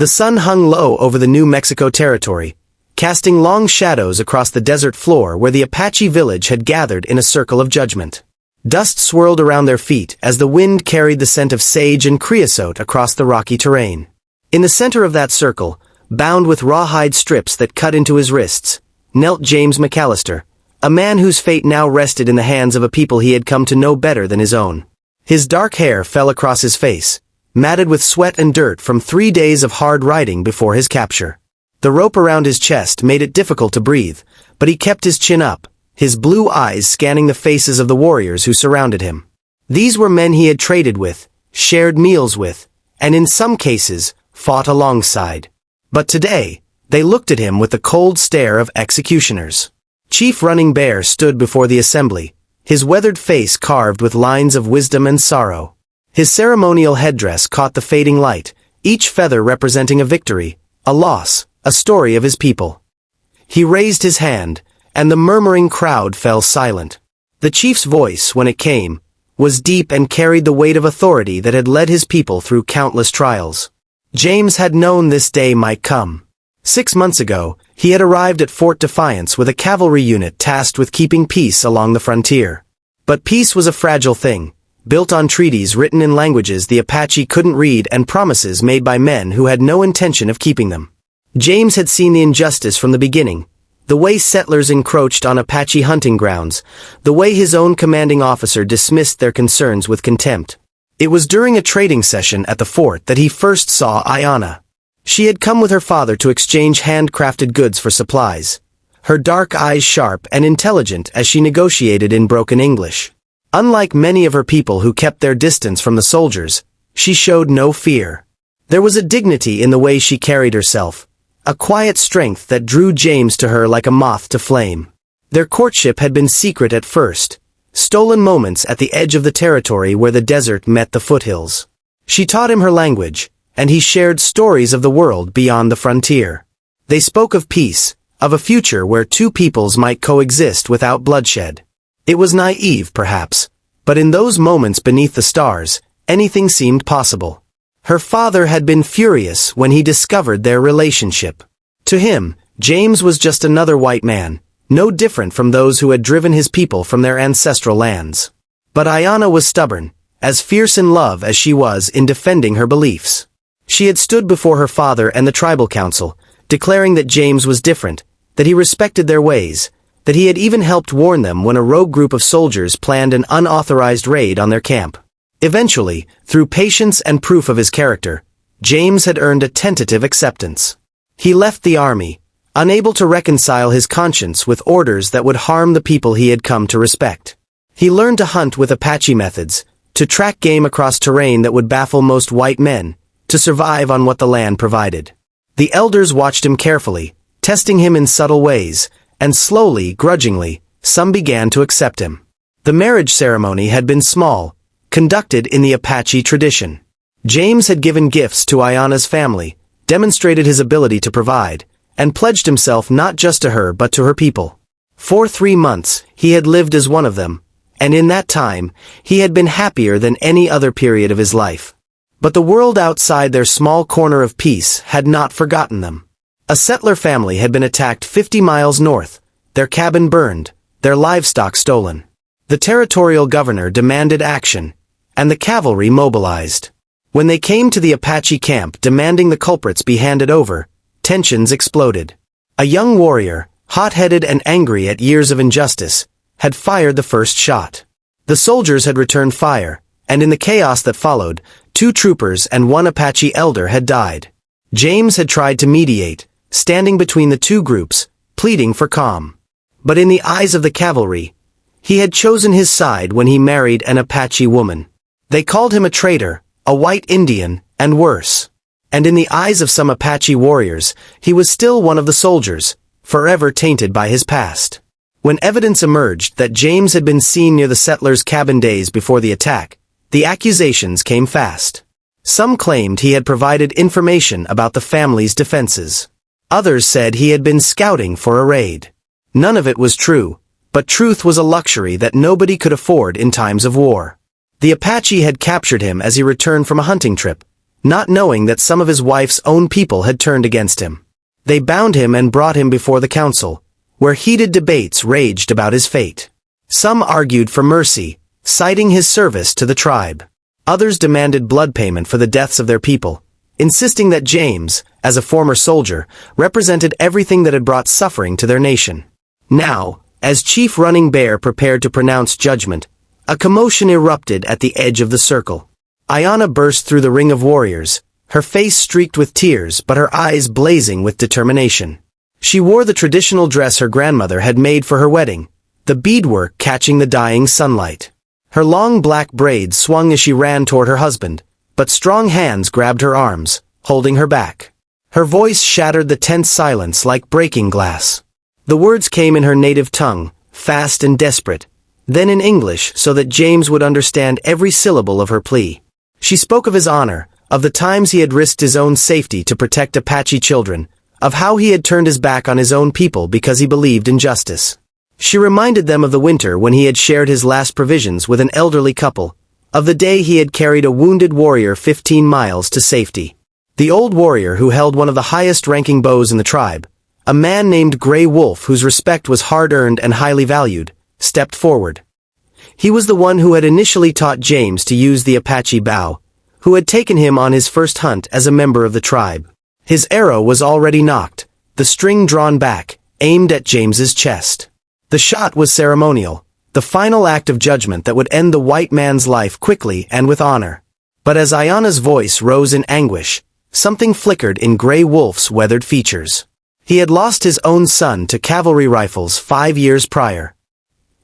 The sun hung low over the New Mexico territory, casting long shadows across the desert floor where the Apache village had gathered in a circle of judgment. Dust swirled around their feet as the wind carried the scent of sage and creosote across the rocky terrain. In the center of that circle, bound with rawhide strips that cut into his wrists, knelt James McAllister, a man whose fate now rested in the hands of a people he had come to know better than his own. His dark hair fell across his face, matted with sweat and dirt from 3 days of hard riding before his capture. The rope around his chest made it difficult to breathe, but he kept his chin up, his blue eyes scanning the faces of the warriors who surrounded him. These were men he had traded with, shared meals with, and in some cases, fought alongside. But today, they looked at him with the cold stare of executioners. Chief Running Bear stood before the assembly, his weathered face carved with lines of wisdom and sorrow. His ceremonial headdress caught the fading light, each feather representing a victory, a loss, a story of his people. He raised his hand, and the murmuring crowd fell silent. The chief's voice, when it came, was deep and carried the weight of authority that had led his people through countless trials. James had known this day might come. 6 months ago, he had arrived at Fort Defiance with a cavalry unit tasked with keeping peace along the frontier. But peace was a fragile thing, built on treaties written in languages the Apache couldn't read and promises made by men who had no intention of keeping them. James had seen the injustice from the beginning, the way settlers encroached on Apache hunting grounds, the way his own commanding officer dismissed their concerns with contempt. It was during a trading session at the fort that he first saw Ayanna. She had come with her father to exchange handcrafted goods for supplies, her dark eyes sharp and intelligent as she negotiated in broken English. Unlike many of her people who kept their distance from the soldiers, she showed no fear. There was a dignity in the way she carried herself, a quiet strength that drew James to her like a moth to flame. Their courtship had been secret at first, stolen moments at the edge of the territory where the desert met the foothills. She taught him her language, and he shared stories of the world beyond the frontier. They spoke of peace, of a future where two peoples might coexist without bloodshed. It was naive, perhaps, but in those moments beneath the stars, anything seemed possible. Her father had been furious when he discovered their relationship. To him, James was just another white man, no different from those who had driven his people from their ancestral lands. But Ayanna was stubborn, as fierce in love as she was in defending her beliefs. She had stood before her father and the tribal council, declaring that James was different, that he respected their ways, that he had even helped warn them when a rogue group of soldiers planned an unauthorized raid on their camp. Eventually, through patience and proof of his character, James had earned a tentative acceptance. He left the army, unable to reconcile his conscience with orders that would harm the people he had come to respect. He learned to hunt with Apache methods, to track game across terrain that would baffle most white men, to survive on what the land provided. The elders watched him carefully, testing him in subtle ways, and slowly, grudgingly, some began to accept him. The marriage ceremony had been small, conducted in the Apache tradition. James had given gifts to Ayanna's family, demonstrated his ability to provide, and pledged himself not just to her but to her people. For 3 months, he had lived as one of them, and in that time, he had been happier than any other period of his life. But the world outside their small corner of peace had not forgotten them. A settler family had been attacked 50 miles north, their cabin burned, their livestock stolen. The territorial governor demanded action, and the cavalry mobilized. When they came to the Apache camp demanding the culprits be handed over, tensions exploded. A young warrior, hot-headed and angry at years of injustice, had fired the first shot. The soldiers had returned fire, and in the chaos that followed, 2 troopers and 1 Apache elder had died. James had tried to mediate, standing between the 2 groups, pleading for calm. But in the eyes of the cavalry, he had chosen his side when he married an Apache woman. They called him a traitor, a white Indian, and worse. And in the eyes of some Apache warriors, he was still one of the soldiers, forever tainted by his past. When evidence emerged that James had been seen near the settlers' cabin days before the attack, the accusations came fast. Some claimed he had provided information about the family's defenses. Others said he had been scouting for a raid. None of it was true, but truth was a luxury that nobody could afford in times of war. The Apache had captured him as he returned from a hunting trip, not knowing that some of his wife's own people had turned against him. They bound him and brought him before the council, where heated debates raged about his fate. Some argued for mercy, citing his service to the tribe. Others demanded blood payment for the deaths of their people, insisting that James, as a former soldier, represented everything that had brought suffering to their nation. Now, as Chief Running Bear prepared to pronounce judgment, a commotion erupted at the edge of the circle. Ayanna burst through the ring of warriors, her face streaked with tears but her eyes blazing with determination. She wore the traditional dress her grandmother had made for her wedding, the beadwork catching the dying sunlight. Her long black braids swung as she ran toward her husband, but strong hands grabbed her arms, holding her back. Her voice shattered the tense silence like breaking glass. The words came in her native tongue, fast and desperate, then in English so that James would understand every syllable of her plea. She spoke of his honor, of the times he had risked his own safety to protect Apache children, of how he had turned his back on his own people because he believed in justice. She reminded them of the winter when he had shared his last provisions with an elderly couple, of the day he had carried a wounded warrior 15 miles to safety. The old warrior who held one of the highest-ranking bows in the tribe, a man named Grey Wolf whose respect was hard-earned and highly valued, stepped forward. He was the one who had initially taught James to use the Apache bow, who had taken him on his first hunt as a member of the tribe. His arrow was already nocked, the string drawn back, aimed at James's chest. The shot was ceremonial, the final act of judgment that would end the white man's life quickly and with honor. But as Ayanna's voice rose in anguish, something flickered in Grey Wolf's weathered features. He had lost his own son to cavalry rifles 5 years prior.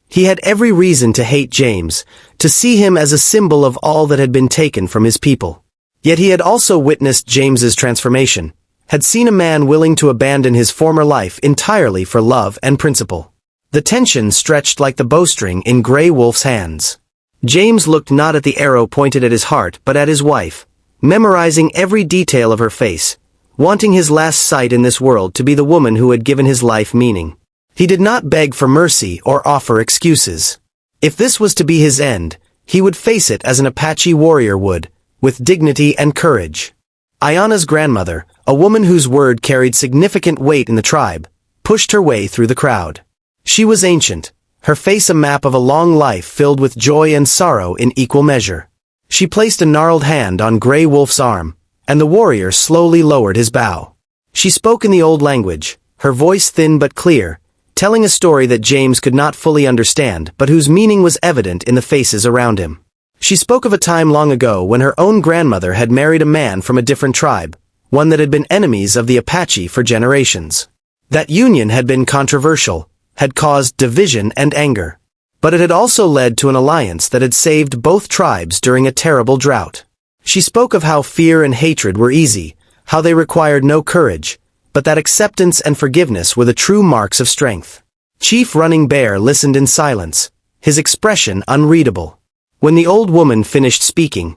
He had every reason to hate James, to see him as a symbol of all that had been taken from his people. Yet he had also witnessed James's transformation, had seen a man willing to abandon his former life entirely for love and principle. The tension stretched like the bowstring in Grey Wolf's hands. James looked not at the arrow pointed at his heart but at his wife, memorizing every detail of her face, wanting his last sight in this world to be the woman who had given his life meaning. He did not beg for mercy or offer excuses. If this was to be his end, he would face it as an Apache warrior would, with dignity and courage. Ayanna's grandmother, a woman whose word carried significant weight in the tribe, pushed her way through the crowd. She was ancient, her face a map of a long life filled with joy and sorrow in equal measure. She placed a gnarled hand on Grey Wolf's arm, and the warrior slowly lowered his bow. She spoke in the old language, her voice thin but clear, telling a story that James could not fully understand but whose meaning was evident in the faces around him. She spoke of a time long ago when her own grandmother had married a man from a different tribe, one that had been enemies of the Apache for generations. That union had been controversial, had caused division and anger. But it had also led to an alliance that had saved both tribes during a terrible drought. She spoke of how fear and hatred were easy, how they required no courage, but that acceptance and forgiveness were the true marks of strength. Chief Running Bear listened in silence, his expression unreadable. When the old woman finished speaking,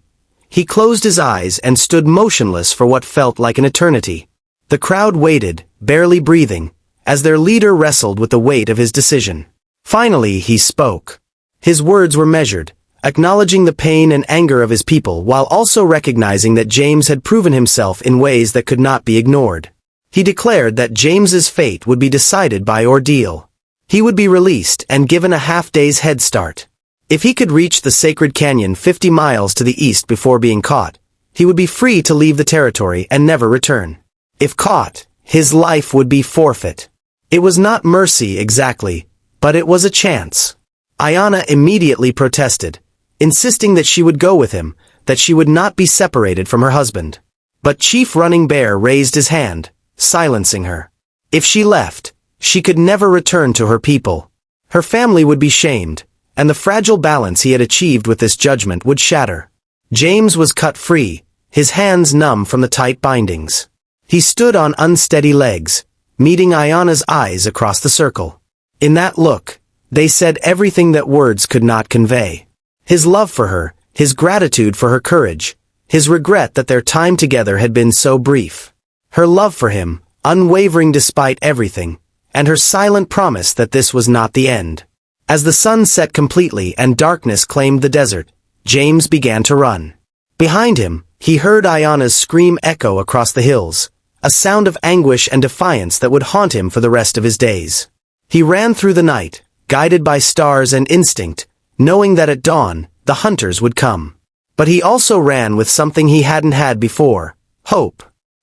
he closed his eyes and stood motionless for what felt like an eternity. The crowd waited, barely breathing, as their leader wrestled with the weight of his decision. Finally he spoke. His words were measured, acknowledging the pain and anger of his people while also recognizing that James had proven himself in ways that could not be ignored. He declared that James's fate would be decided by ordeal. He would be released and given a half-day's head start. If he could reach the sacred canyon 50 miles to the east before being caught, he would be free to leave the territory and never return. If caught, his life would be forfeit. It was not mercy exactly, but it was a chance. Ayanna immediately protested, insisting that she would go with him, that she would not be separated from her husband. But Chief Running Bear raised his hand, silencing her. If she left, she could never return to her people. Her family would be shamed, and the fragile balance he had achieved with this judgment would shatter. James was cut free, his hands numb from the tight bindings. He stood on unsteady legs, meeting Ayanna's eyes across the circle. In that look, they said everything that words could not convey. His love for her, his gratitude for her courage, his regret that their time together had been so brief. Her love for him, unwavering despite everything, and her silent promise that this was not the end. As the sun set completely and darkness claimed the desert, James began to run. Behind him, He heard Ayana's scream echo across the hills, a sound of anguish and defiance that would haunt him for the rest of his days. He ran through the night, guided by stars and instinct, knowing that at dawn, the hunters would come. But he also ran with something he hadn't had before: hope.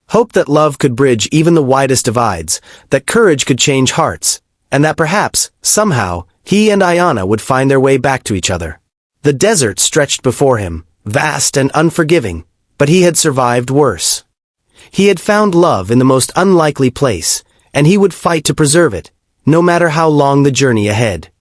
Hope that love could bridge even the widest divides, that courage could change hearts, and that perhaps, somehow, he and Ayana would find their way back to each other. The desert stretched before him, vast and unforgiving, but he had survived worse. He had found love in the most unlikely place, and he would fight to preserve it, no matter how long the journey ahead.